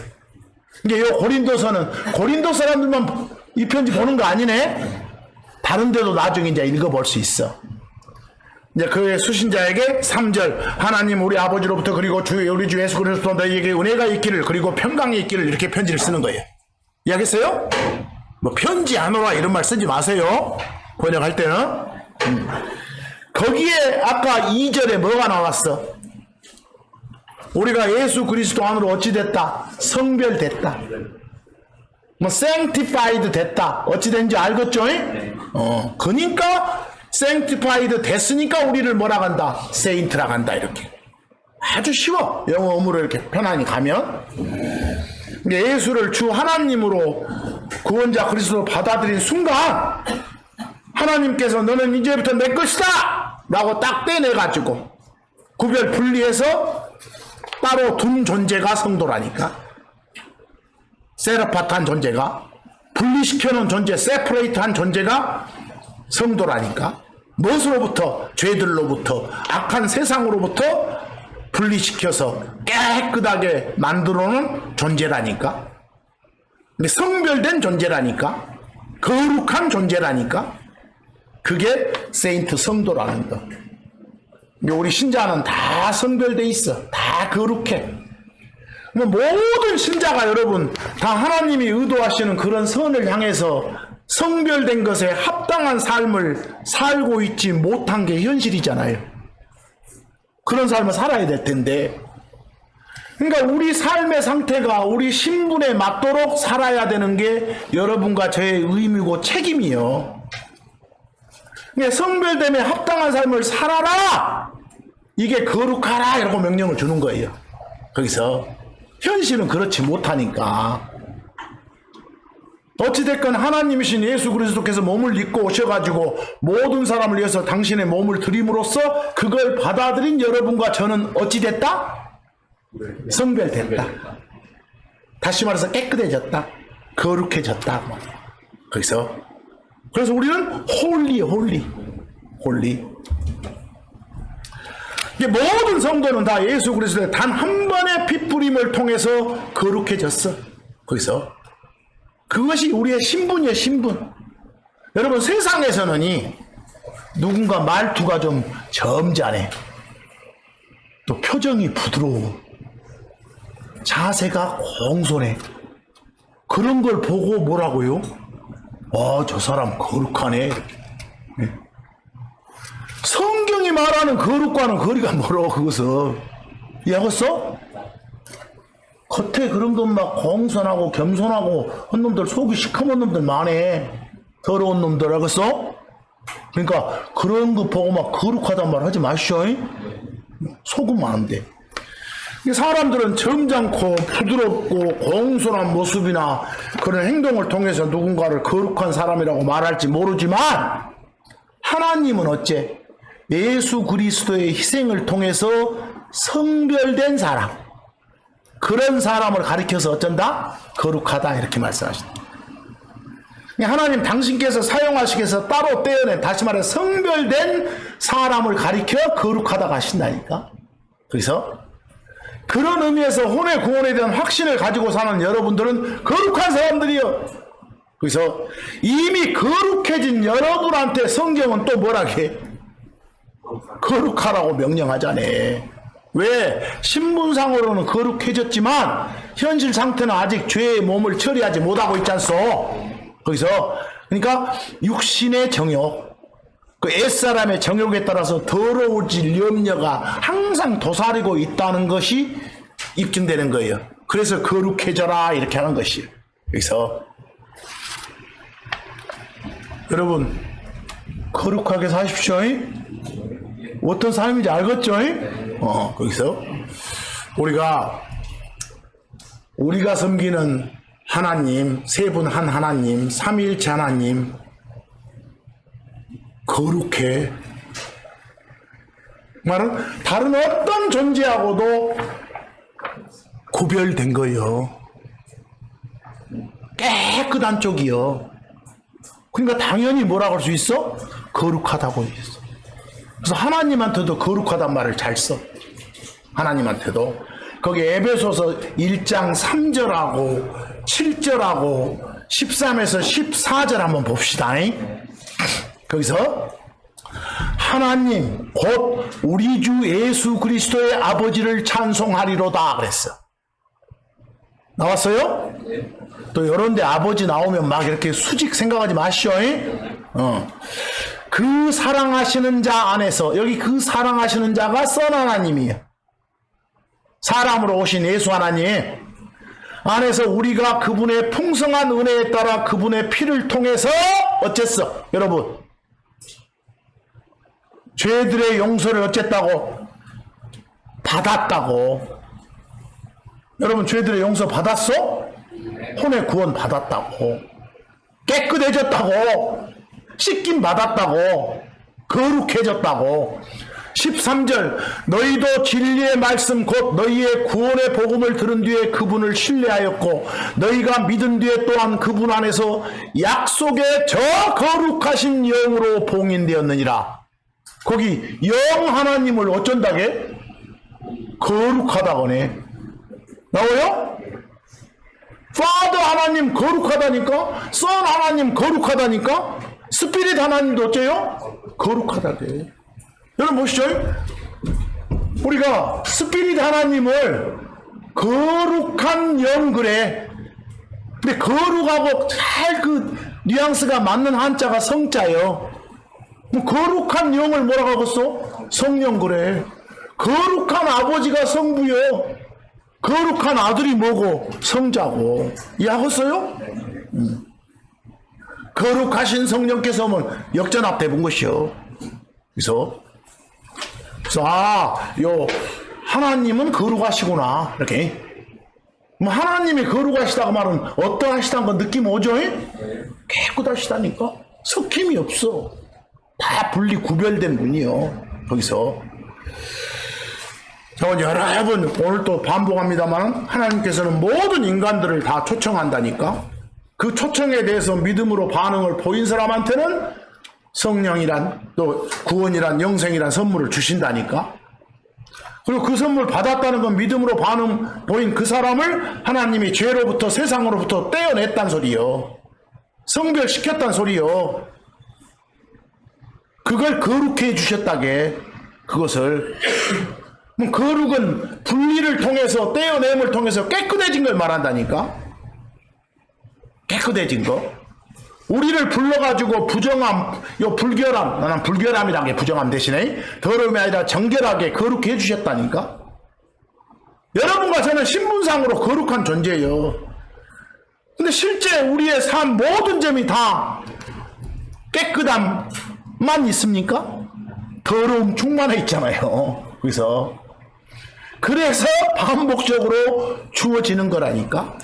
A: 이게 이 고린도서는 고린도 사람들만 이 편지 보는 거 아니네? 다른 데도 나중에 이제 읽어볼 수 있어. 이제 그의 수신자에게 3절 하나님 우리 아버지로부터 그리고 우리 주 예수 그리스도 너희에게 은혜가 있기를 그리고 평강이 있기를 이렇게 편지를 쓰는 거예요. 이해하겠어요? 뭐 편지 안 오라 이런 말 쓰지 마세요. 번역할 때는. 거기에 아까 2절에 뭐가 나왔어? 우리가 예수 그리스도 안으로 어찌 됐다? 성별됐다. 뭐 sanctified 됐다. 어찌 된지 알겠죠? 그러니까 sanctified 됐으니까 우리를 뭐라 간다? saint라 간다. 이렇게 아주 쉬워. 영어 어무로 이렇게 편안히 가면 예수를 주 하나님으로 구원자 그리스도로 받아들인 순간 하나님께서 너는 이제부터 내 것이다 라고 딱 떼내가지고 구별 분리해서 따로 둔 존재가 성도라니까. 세르파트한 존재가 분리시켜놓은 존재, 세퍼레이트한 존재가 성도라니까. 무엇으로부터? 죄들로부터, 악한 세상으로부터 분리시켜서 깨끗하게 만들어놓은 존재라니까. 성별된 존재라니까. 거룩한 존재라니까. 그게 세인트 성도라는 거. 우리 신자는 다 성별돼 있어. 다 거룩해. 모든 신자가 여러분 다 하나님이 의도하시는 그런 선을 향해서 성별된 것에 합당한 삶을 살고 있지 못한 게 현실이잖아요. 그런 삶을 살아야 될 텐데. 그러니까 우리 삶의 상태가 우리 신분에 맞도록 살아야 되는 게 여러분과 저의 의무고 책임이요. 그러니까 성별됨에 합당한 삶을 살아라! 이게 거룩하라! 이라고 명령을 주는 거예요. 거기서. 현실은 그렇지 못하니까. 어찌됐건 하나님이신 예수 그리스도께서 몸을 입고 오셔가지고 모든 사람을 위해서 당신의 몸을 드림으로써 그걸 받아들인 여러분과 저는 어찌됐다? 성별됐다. 다시 말해서 깨끗해졌다. 거룩해졌다. 거기서. 그래서 우리는 홀리. 모든 성도는 다 예수 그리스도의 단 한 번의 핏부림을 통해서 거룩해졌어. 거기서. 그것이 우리의 신분이에요, 신분. 여러분, 세상에서는 누군가 말투가 좀 점잖해. 또 표정이 부드러워. 자세가 공손해. 그런 걸 보고 뭐라고요? 저 사람 거룩하네. 성경이 말하는 거룩과는 거리가 멀어. 그것은 이해하겠어? 겉에 그런 것 막 공손하고 겸손하고 한 놈들 속이 시커먼 놈들 많네. 더러운 놈들 알겠어? 그러니까 그런 거 보고 막 거룩하단 말 하지 마시오. 속으면 안 돼. 사람들은 점잖고 부드럽고 공손한 모습이나 그런 행동을 통해서 누군가를 거룩한 사람이라고 말할지 모르지만 하나님은 어째? 예수 그리스도의 희생을 통해서 성별된 사람, 그런 사람을 가리켜서 어쩐다? 거룩하다 이렇게 말씀하신다. 하나님 당신께서 사용하시기 위해서 따로 떼어낸, 다시 말해 성별된 사람을 가리켜 거룩하다고 하신다니까. 그래서 그런 의미에서 혼의 구원에 대한 확신을 가지고 사는 여러분들은 거룩한 사람들이요. 그래서 이미 거룩해진 여러분한테 성경은 또 뭐라 해? 거룩하라고 명령하잖아. 왜? 신분상으로는 거룩해졌지만 현실 상태는 아직 죄의 몸을 처리하지 못하고 있지 않소? 거기서 그러니까 육신의 정욕, 그 옛사람의 정욕에 따라서 더러워질 염려가 항상 도사리고 있다는 것이 입증되는 거예요. 그래서 거룩해져라 이렇게 하는 것이에요. 여기서 여러분 거룩하게 사십시오. 어떤 삶인지 알겠죠? 거기서 우리가 섬기는 하나님, 세 분 한 하나님, 삼위일체 하나님 거룩해. 말은 다른 어떤 존재하고도 구별된 거요. 깨끗한 쪽이요. 그러니까 당연히 뭐라고 할 수 있어? 거룩하다고 했어. 그래서 하나님한테도 거룩하단 말을 잘 써. 하나님한테도. 거기 에베소서 1장 3절하고 7절하고 13에서 14절 한번 봅시다. 거기서 하나님 곧 우리 주 예수 그리스도의 아버지를 찬송하리로다 그랬어. 나왔어요? 또 요런데 아버지 나오면 막 이렇게 수직 생각하지 마시오. 그 사랑하시는 자 안에서, 여기 그 사랑하시는 자가 선 하나님이에요. 사람으로 오신 예수 하나님 안에서 우리가 그분의 풍성한 은혜에 따라 그분의 피를 통해서 어쨌어? 여러분, 죄들의 용서를 어쨌다고? 받았다고. 여러분, 죄들의 용서 받았어? 혼의 구원 받았다고. 깨끗해졌다고. 씻김 받았다고. 거룩해졌다고. 13절 너희도 진리의 말씀 곧 너희의 구원의 복음을 들은 뒤에 그분을 신뢰하였고 너희가 믿은 뒤에 또한 그분 안에서 약속의 저 거룩하신 영으로 봉인되었느니라. 거기 영 하나님을 어쩐다게? 거룩하다거네. 나와요? 파더 하나님 거룩하다니까? 선 하나님 거룩하다니까? 스피릿 하나님도 어째요? 거룩하다게. 여러분 보시죠. 우리가 스피릿 하나님을 거룩한 영 그래. 근데 거룩하고 잘 그 뉘앙스가 맞는 한자가 성자요. 거룩한 영을 뭐라고 하겠어? 성령 그래. 거룩한 아버지가 성부요. 거룩한 아들이 뭐고? 성자고. 이해하겠어요? 거룩하신 성령께서 오면 역전합 되본 것이요. 그래서 하나님은 거룩하시구나. 이렇게. 하나님이 거룩하시다고 말은 어떠하시다는 건 느낌 오죠? 깨끗하시다니까? 섞임이 없어. 다 분리 구별된 분이요. 거기서. 여러분, 오늘 또 반복합니다만, 하나님께서는 모든 인간들을 다 초청한다니까? 그 초청에 대해서 믿음으로 반응을 보인 사람한테는 성령이란, 또 구원이란, 영생이란 선물을 주신다니까? 그리고 그 선물 받았다는 건 믿음으로 반응 보인 그 사람을 하나님이 죄로부터 세상으로부터 떼어냈단 소리요. 성별시켰단 소리요. 그걸 거룩해 주셨다게. 그것을. 거룩은 분리를 통해서, 떼어냄을 통해서 깨끗해진 걸 말한다니까? 깨끗해진 거. 우리를 불러가지고 부정함, 불결함, 나는 불결함이란 게 부정함 대신에 더러움이 아니라 정결하게 거룩해 해주셨다니까? 여러분과 저는 신분상으로 거룩한 존재예요. 근데 실제 우리의 삶 모든 점이 다 깨끗함만 있습니까? 더러움 충만해 있잖아요. 그래서 반복적으로 주어지는 거라니까?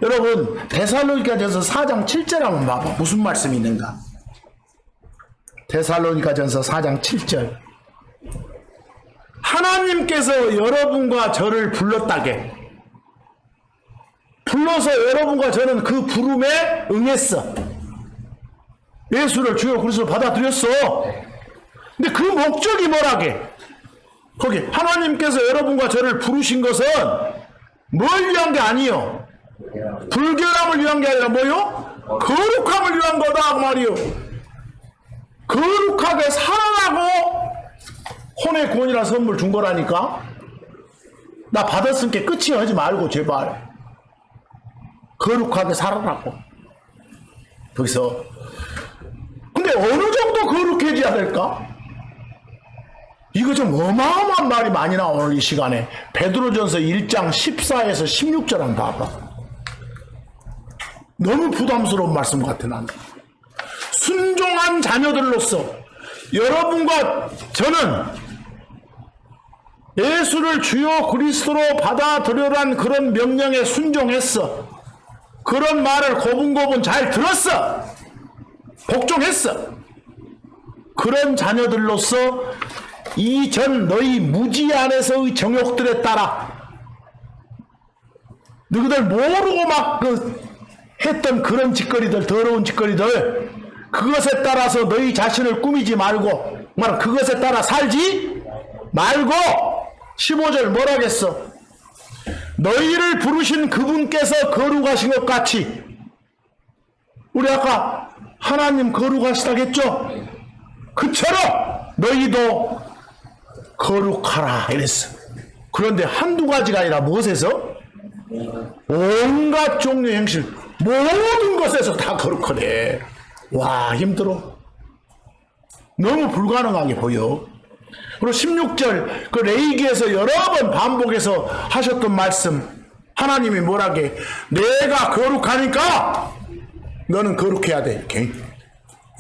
A: 여러분, 데살로니가전서 4장 7절 한번 봐봐. 무슨 말씀이 있는가? 데살로니가전서 4장 7절. 하나님께서 여러분과 저를 불렀다게. 불러서 여러분과 저는 그 부름에 응했어. 예수를 주여 그리스도로 받아들였어. 근데 그 목적이 뭐라게? 거기 하나님께서 여러분과 저를 부르신 것은 뭘 위한 게 아니요. 불결함을 위한 게 아니라 뭐요? 거룩함을 위한 거다 그 말이요. 거룩하게 살아나고 혼의 구원이라는 선물 준 거라니까. 나 받았으니까 끝이야 하지 말고 제발 거룩하게 살아나고. 거기서 근데 어느 정도 거룩해져야 될까? 이거 좀 어마어마한 말이 많이 나와. 오늘 이 시간에 베드로전서 1장 14에서 16절 한번 봐봐. 너무 부담스러운 말씀 같아. 나는 순종한 자녀들로서 여러분과 저는 예수를 주요 그리스도로 받아들여란 그런 명령에 순종했어. 그런 말을 고분고분 잘 들었어. 복종했어. 그런 자녀들로서 이전 너희 무지 안에서의 정욕들에 따라 너희들 모르고 막 했던 그런 짓거리들, 더러운 짓거리들, 그것에 따라서 너희 자신을 꾸미지 말고, 그것에 따라 살지 말고, 15절 뭐라겠어? 너희를 부르신 그분께서 거룩하신 것 같이 우리 아까 하나님 거룩하시다겠죠? 그처럼 너희도 거룩하라 이랬어. 그런데 한두 가지가 아니라 무엇에서? 온갖 종류의 행실, 모든 것에서 다 거룩하네. 와, 힘들어. 너무 불가능하게 보여. 그리고 16절 그 레위기에서 여러 번 반복해서 하셨던 말씀, 하나님이 뭐라게? 내가 거룩하니까 너는 거룩해야 돼. 이렇게.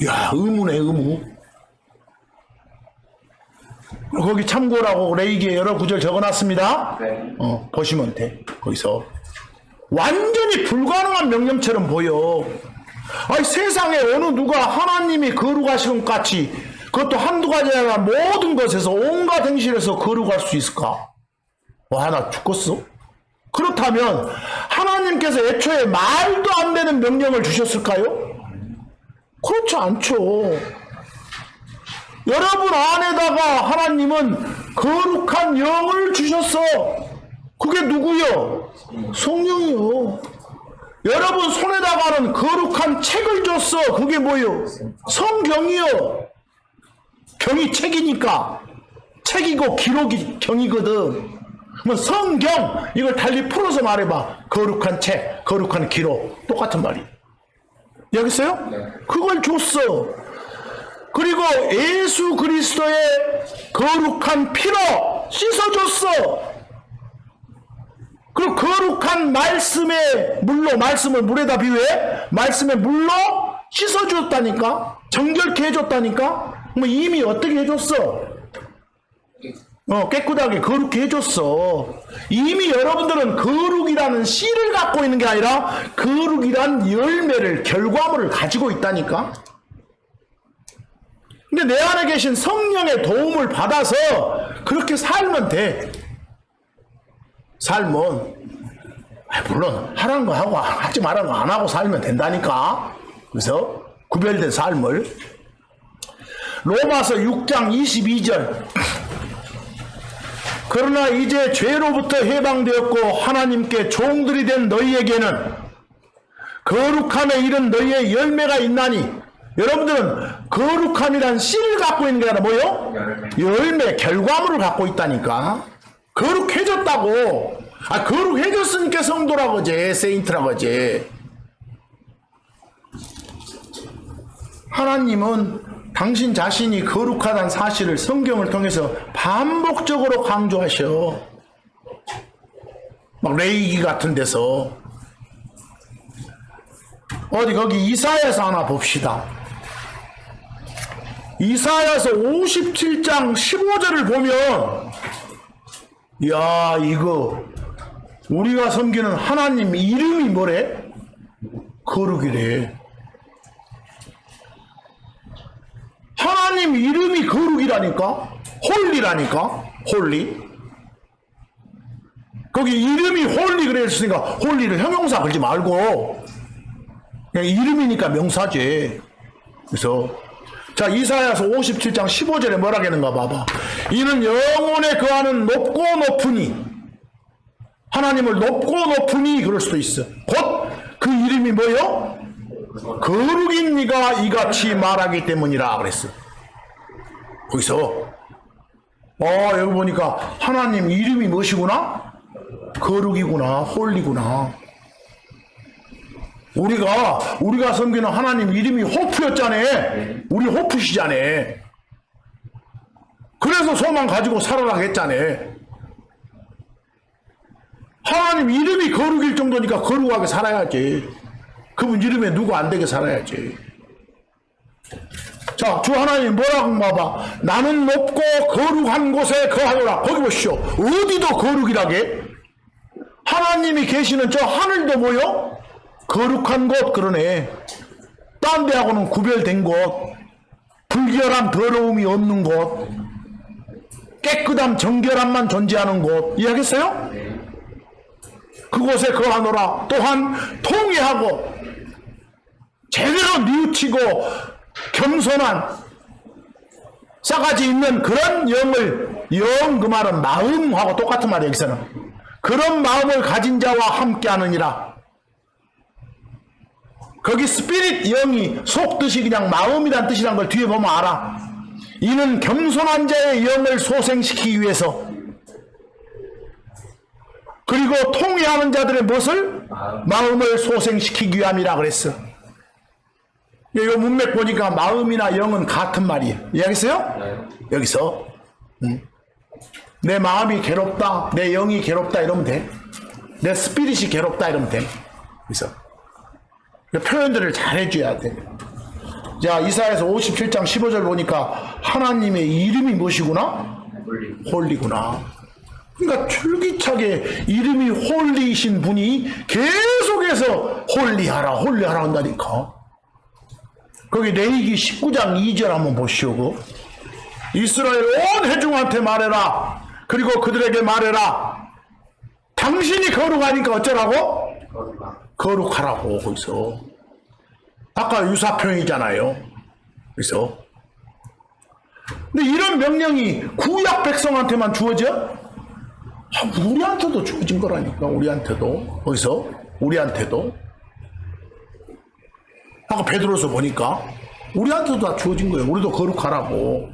A: 야, 의무네, 의무. 거기 참고라고 레위기에 여러 구절 적어놨습니다. 보시면 돼. 거기서 완전히 불가능한 명령처럼 보여. 아니, 세상에 어느 누가 하나님이 거룩하신 것 같이, 그것도 한두 가지 아니라 모든 것에서 온갖 행실에서 거룩할 수 있을까? 와, 나 죽겠어. 그렇다면 하나님께서 애초에 말도 안 되는 명령을 주셨을까요? 그렇지 않죠. 여러분 안에다가 하나님은 거룩한 영을 주셨어. 그게 누구요? 성령이요. 여러분 손에다가는 거룩한 책을 줬어. 그게 뭐요? 성경이요. 경이 책이니까 책이고 기록이 경이거든. 그럼 성경 이걸 달리 풀어서 말해봐. 거룩한 책, 거룩한 기록 똑같은 말이에요. 여기서요? 그걸 줬어. 그리고 예수 그리스도의 거룩한 피로 씻어줬어. 그리고 거룩한 말씀의 물로, 말씀을 물에다 비유해 말씀의 물로 씻어줬다니까. 정결케 해줬다니까. 뭐 이미 어떻게 해줬어? 깨끗하게 거룩히 해줬어. 이미 여러분들은 거룩이라는 씨를 갖고 있는 게 아니라 거룩이란 열매를, 결과물을 가지고 있다니까. 근데 내 안에 계신 성령의 도움을 받아서 그렇게 살면 돼. 살면 물론 하라는 거 하고 하지 말라는 거 안 하고 살면 된다니까. 그래서 구별된 삶을. 로마서 6장 22절 그러나 이제 죄로부터 해방되었고 하나님께 종들이 된 너희에게는 거룩함에 이른 너희의 열매가 있나니. 여러분들은 거룩함이란 씨를 갖고 있는 게 아니라 뭐요? 열매, 결과물을 갖고 있다니까. 거룩해졌다고. 거룩해졌으니까 성도라고 하지, 세인트라고 하지. 하나님은 당신 자신이 거룩하다는 사실을 성경을 통해서 반복적으로 강조하셔. 막 레위기 같은 데서. 어디 거기 이사야서 하나 봅시다. 이사야서 57장 15절을 보면, 야, 이거 우리가 섬기는 하나님 이름이 뭐래? 거룩이래. 하나님 이름이 거룩이라니까? 홀리라니까? 홀리. 거기 이름이 홀리 그랬으니까 홀리를 형용사 걸지 말고 그냥 이름이니까 명사지. 그래서 자, 이사야서 57장 15절에 뭐라 하는가 봐봐. 이는 영혼에 거하는 높고 높으니, 하나님을 높고 높으니 그럴 수도 있어. 곧 그 이름이 뭐요? 거룩인 이가 이같이 말하기 때문이라 그랬어. 거기서 여기 보니까 하나님 이름이 무엇이구나? 거룩이구나, 홀리구나. 우리가 섬기는 하나님 이름이 호프였잖아. 우리 호프시잖아. 그래서 소망 가지고 살아라 했잖아. 하나님 이름이 거룩일 정도니까 거룩하게 살아야지. 그분 이름에 누구 안 되게 살아야지. 자, 주 하나님 뭐라고 봐봐. 나는 높고 거룩한 곳에 거하노라. 거기 보시오. 어디도 거룩이라게? 하나님이 계시는 저 하늘도 뭐요? 거룩한 곳. 그러네. 딴 데하고는 구별된 곳, 불결함 더러움이 없는 곳, 깨끗함 정결함만 존재하는 곳. 이해하겠어요? 그곳에 거하노라. 또한 통회하고 제대로 뉘우치고 겸손한 싸가지 있는 그런 영을, 영 그 말은 마음하고 똑같은 말이에요. 여기서는 그런 마음을 가진 자와 함께 하느니라. 거기 스피릿 영이 속 뜻이 그냥 마음이란 뜻이란 걸 뒤에 보면 알아. 이는 겸손한 자의 영을 소생시키기 위해서, 그리고 통회하는 자들의 무엇을? 마음을 소생시키기 위함이라 그랬어. 이거 문맥 보니까 마음이나 영은 같은 말이에요. 이해하겠어요?
B: 네.
A: 여기서 내 마음이 괴롭다, 내 영이 괴롭다 이러면 돼. 내 스피릿이 괴롭다 이러면 돼. 그래서 표현들을 잘 해줘야 돼. 자, 이사야서 57장 15절 보니까 하나님의 이름이 무엇이구나? 홀리구나. 그러니까 줄기차게 이름이 홀리이신 분이 계속해서 홀리하라 홀리하라 한다니까. 거기 레위기 19장 2절 한번 보시오. 이스라엘 온 회중한테 말해라. 그리고 그들에게 말해라. 당신이 거룩하니까 어쩌라고? 거룩하라고. 거기서 아까 유사표현이잖아요. 그래서 근데 이런 명령이 구약 백성한테만 주어져? 우리한테도 주어진 거라니까. 우리한테도. 거기서 우리한테도 아까 베드로서 보니까 우리한테도 다 주어진 거예요. 우리도 거룩하라고.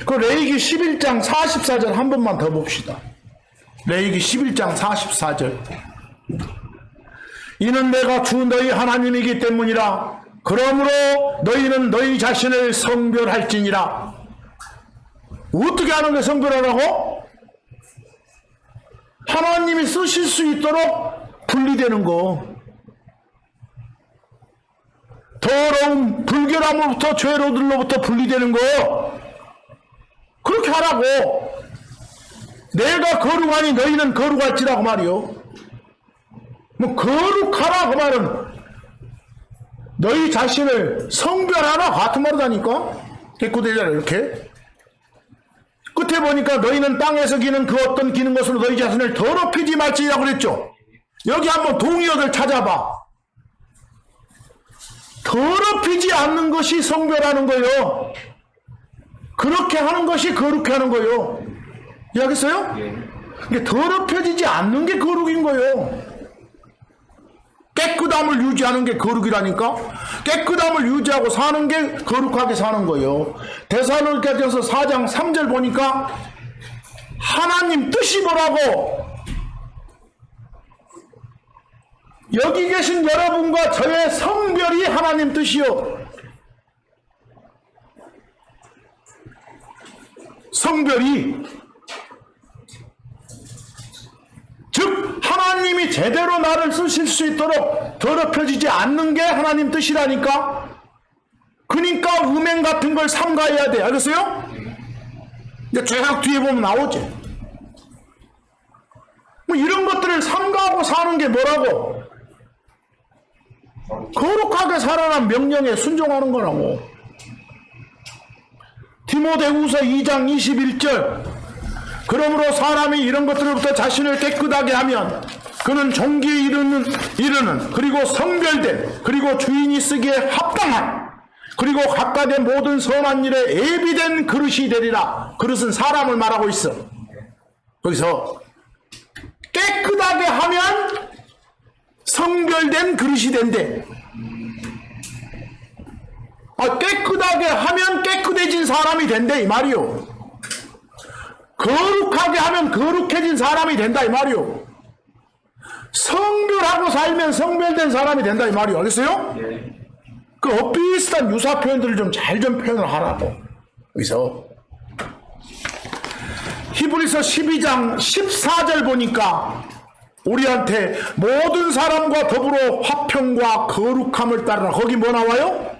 A: 그 레위기 11장 44절 한 번만 더 봅시다. 레위기 11장 44절. 이는 내가 주 너희 하나님이기 때문이라. 그러므로 너희는 너희 자신을 성별할지니라. 어떻게 하는 게 성별하라고? 하나님이 쓰실 수 있도록 분리되는 거. 더러운 불결함으로부터 죄로들로부터 분리되는 거. 그렇게 하라고. 내가 거룩하니 너희는 거룩할지라고 말이요. 뭐 거룩하라 그 말은 너희 자신을 성별하라 같은 말이다니까. 깨끗해져라 이렇게. 끝에 보니까 너희는 땅에서 기는 그 어떤 기는 것으로 너희 자신을 더럽히지 말지라고 그랬죠. 여기 한번 동의어들 찾아봐. 더럽히지 않는 것이 성별하는 거예요. 그렇게 하는 것이 거룩해 하는 거예요. 이해하겠어요? 이게 더럽혀지지 않는 게 거룩인 거예요. 깨끗함을 유지하는 게 거룩이라니까. 깨끗함을 유지하고 사는 게 거룩하게 사는 거예요. 데살로니가전서 4장 3절 보니까 하나님 뜻이 뭐라고? 여기 계신 여러분과 저의 성별이 하나님 뜻이요. 성별이, 즉 하나님이 제대로 나를 쓰실 수 있도록 더럽혀지지 않는 게 하나님 뜻이라니까. 그러니까 음행 같은 걸 삼가해야 돼. 알겠어요? 이제 쭉 뒤에 보면 나오지. 뭐 이런 것들을 삼가하고 사는 게 뭐라고? 거룩하게 살아난 명령에 순종하는 거라고. 디모데후서 2장 21절. 그러므로 사람이 이런 것들로부터 자신을 깨끗하게 하면 그는 종기에 이르는 그리고 성별된 그리고 주인이 쓰기에 합당한 그리고 각각의 모든 선한 일에 예비된 그릇이 되리라. 그릇은 사람을 말하고 있어. 거기서 깨끗하게 하면 성별된 그릇이 된대. 깨끗하게 하면 깨끗해진 사람이 된대 이 말이요. 거룩하게 하면 거룩해진 사람이 된다 이 말이요. 성별하고 살면 성별된 사람이 된다 이 말이요. 알겠어요? 그 비슷한 유사 표현들을 좀 잘 좀 표현을 하라고. 여기서 히브리서 12장 14절 보니까 우리한테 모든 사람과 더불어 화평과 거룩함을 따르라. 거기 뭐 나와요?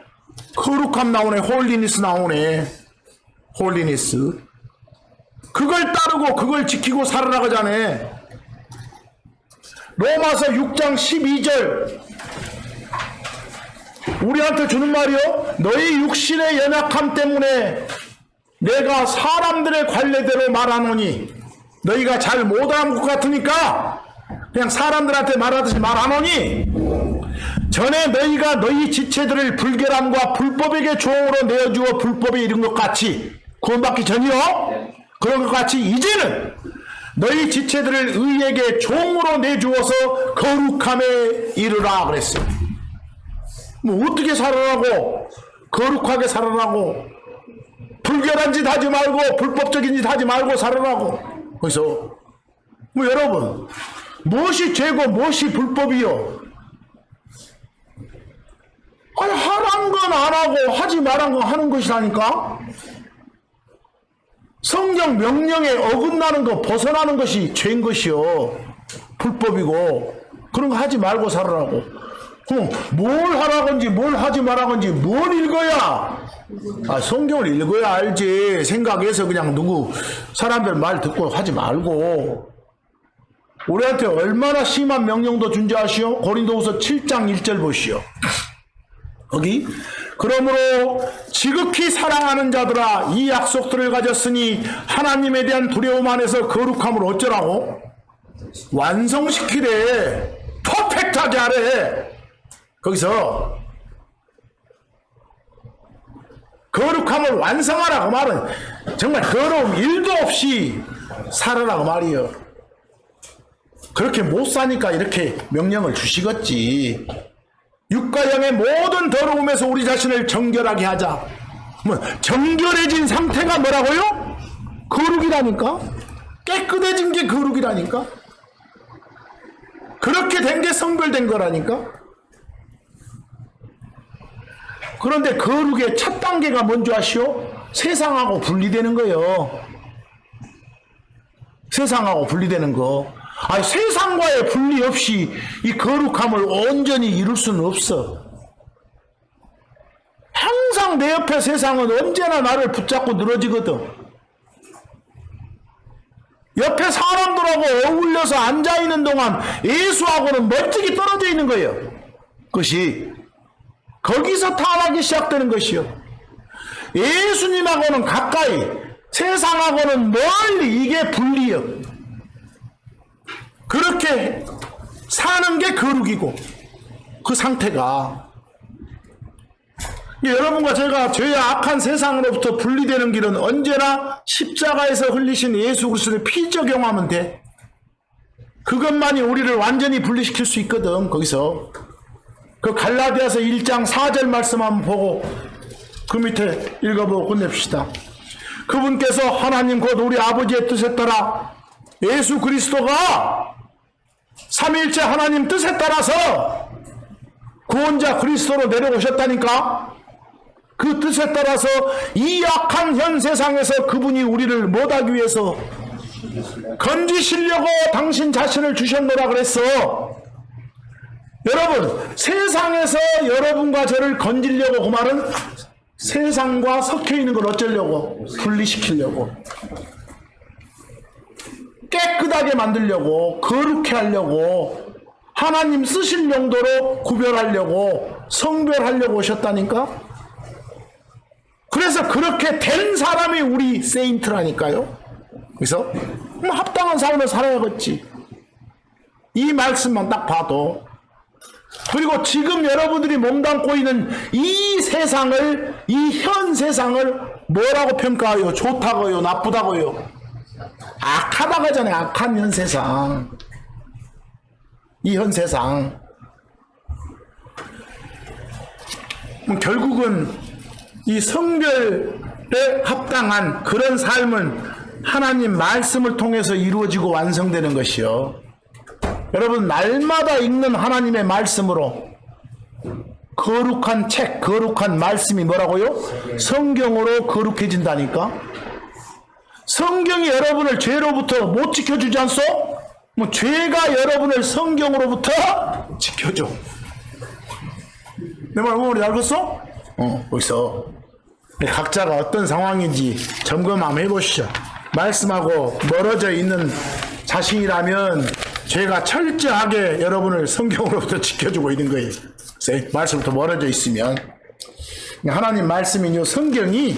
A: 거룩함 나오네. 홀리니스 나오네. 홀리니스. 그걸 따르고 그걸 지키고 살아라 그러잖아. 로마서 6장 12절 우리한테 주는 말이요. 너희 육신의 연약함 때문에 내가 사람들의 관례대로 말하노니 너희가 잘 못하는 것 같으니까 그냥 사람들한테 말하듯이 말하노니 전에 너희가 너희 지체들을 불결함과 불법에게 종으로 내어주어 불법에 이른 것 같이 구원받기 전이요. 그런 것 같이 이제는 너희 지체들을 의에게 종으로 내주어서 거룩함에 이르라 그랬어요. 뭐 어떻게 살아라고, 거룩하게 살아라고, 불결한 짓 하지 말고 불법적인 짓 하지 말고 살아라고. 그래서 뭐 여러분, 무엇이 죄고 무엇이 불법이요? 아니, 하란 건 안 하고 하지 말란 건 하는 것이라니까. 성경 명령에 어긋나는 거 벗어나는 것이 죄인 것이요, 불법이고. 그런 거 하지 말고 살아라고. 그럼 뭘 하라건지 뭘 하지 말라건지 뭘 읽어야? 성경을 읽어야 알지. 생각해서 그냥 누구 사람들 말 듣고 하지 말고. 우리한테 얼마나 심한 명령도 준지 아시오? 고린도후서 7장 1절 보시오. 거기 그러므로 지극히 사랑하는 자들아, 이 약속들을 가졌으니 하나님에 대한 두려움 안에서 거룩함을 어쩌라고? 완성시키래. 퍼펙트하게 하래. 거기서 거룩함을 완성하라 그 말은 정말 더러움 1도 없이 살아라 그 말이요. 그렇게 못 사니까 이렇게 명령을 주시겠지. 육과 영의 모든 더러움에서 우리 자신을 정결하게 하자. 뭐 정결해진 상태가 뭐라고요? 거룩이라니까. 깨끗해진 게 거룩이라니까. 그렇게 된 게 성별된 거라니까. 그런데 거룩의 첫 단계가 뭔지 아시오? 세상하고 분리되는 거예요. 세상하고 분리되는 거. 아니, 세상과의 분리 없이 이 거룩함을 온전히 이룰 수는 없어. 항상 내 옆에 세상은 언제나 나를 붙잡고 늘어지거든. 옆에 사람들하고 어울려서 앉아있는 동안 예수하고는 멀찍이 떨어져 있는 거예요. 그것이 거기서 타락이 시작되는 것이요. 예수님하고는 가까이, 세상하고는 멀리, 이게 분리요. 그렇게 사는 게 거룩이고, 그 상태가. 여러분과 제가 죄의 악한 세상으로부터 분리되는 길은 언제나 십자가에서 흘리신 예수 그리스도의 피 적용하면 돼. 그것만이 우리를 완전히 분리시킬 수 있거든. 거기서 그 갈라디아서 1장 4절 말씀 한번 보고 그 밑에 읽어보고 끝냅시다. 그분께서 하나님 곧 우리 아버지의 뜻에 따라 예수 그리스도가 삼위일체 하나님 뜻에 따라서 구원자 그리스도로 내려오셨다니까. 그 뜻에 따라서 이 악한 현 세상에서 그분이 우리를 못하기 위해서 건지시려고 당신 자신을 주셨노라 그랬어. 여러분, 세상에서 여러분과 저를 건지려고, 그 말은 세상과 섞여 있는 걸 어쩌려고? 분리시키려고, 깨끗하게 만들려고, 거룩해 하려고, 하나님 쓰실 용도로 구별하려고, 성별하려고 오셨다니까. 그래서 그렇게 된 사람이 우리 세인트라니까요. 그래서 뭐 합당한 삶을 살아야겠지. 이 말씀만 딱 봐도. 그리고 지금 여러분들이 몸담고 있는 이 세상을, 이 현 세상을 뭐라고 평가해요? 좋다고요? 나쁘다고요? 악하다고 하잖아요. 악한 현 세상. 이 현 세상. 결국은 이 성별에 합당한 그런 삶은 하나님 말씀을 통해서 이루어지고 완성되는 것이요. 여러분, 날마다 읽는 하나님의 말씀으로 거룩한 책, 거룩한 말씀이 뭐라고요? 성경으로 거룩해진다니까. 성경이 여러분을 죄로부터 못 지켜주지 않소? 뭐 죄가 여러분을 성경으로부터 지켜줘. 내 말 어머니 알겠어? 거기서 각자가 어떤 상황인지 점검 한번 해보시죠. 말씀하고 멀어져 있는 자신이라면 죄가 철저하게 여러분을 성경으로부터 지켜주고 있는 거예요. 말씀부터 멀어져 있으면. 하나님 말씀인 이 성경이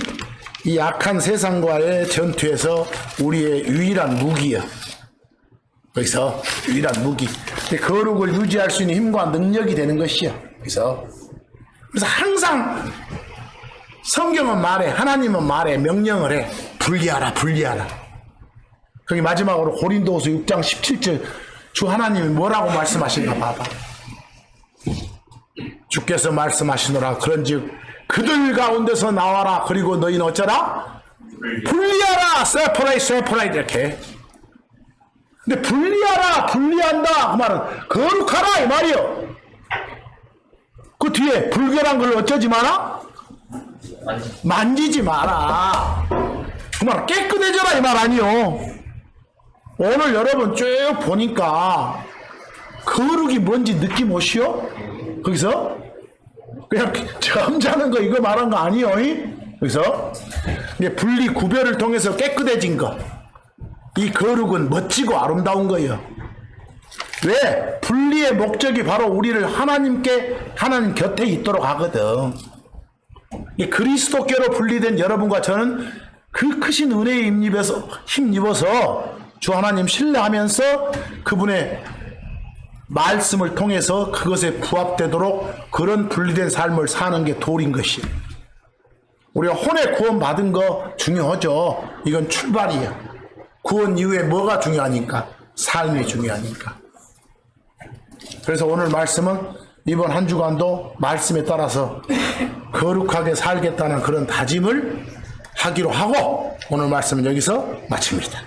A: 이 악한 세상과의 전투에서 우리의 유일한 무기야. 거기서 유일한 무기. 거룩을 유지할 수 있는 힘과 능력이 되는 것이야. 그래서 항상 성경은 말해, 하나님은 말해, 명령을 해. 분리하라, 분리하라. 거기 마지막으로 고린도후서 6장 17절 주 하나님이 뭐라고 말씀하시는가 봐봐. 주께서 말씀하시노라. 그런즉 그들 가운데서 나와라. 그리고 너희는 어쩌라? 분리하라. 세퍼레이트 이렇게. 근데 분리하라, 분리한다 그 말은 거룩하라 이 말이요. 그 뒤에 불결한 걸 어쩌지 마라? 만지지 마라. 그 말 깨끗해져라 이 말 아니요. 오늘 여러분 쭉 보니까 거룩이 뭔지 느낌 오시오? 거기서 그냥 점잖은 거 이거 말한 거 아니요. 그래서 이제 분리 구별을 통해서 깨끗해진 거. 이 거룩은 멋지고 아름다운 거예요. 왜? 분리의 목적이 바로 우리를 하나님 곁에 있도록 하거든. 이 그리스도께로 분리된 여러분과 저는 그 크신 은혜에 힘입어서 주 하나님 신뢰하면서 그분의 말씀을 통해서 그것에 부합되도록 그런 분리된 삶을 사는 게 도리인 것이에요. 우리가 혼의 구원 받은 거 중요하죠. 이건 출발이에요. 구원 이후에 뭐가 중요하니까? 삶이 중요하니까. 그래서 오늘 말씀은 이번 한 주간도 말씀에 따라서 거룩하게 살겠다는 그런 다짐을 하기로 하고 오늘 말씀은 여기서 마칩니다.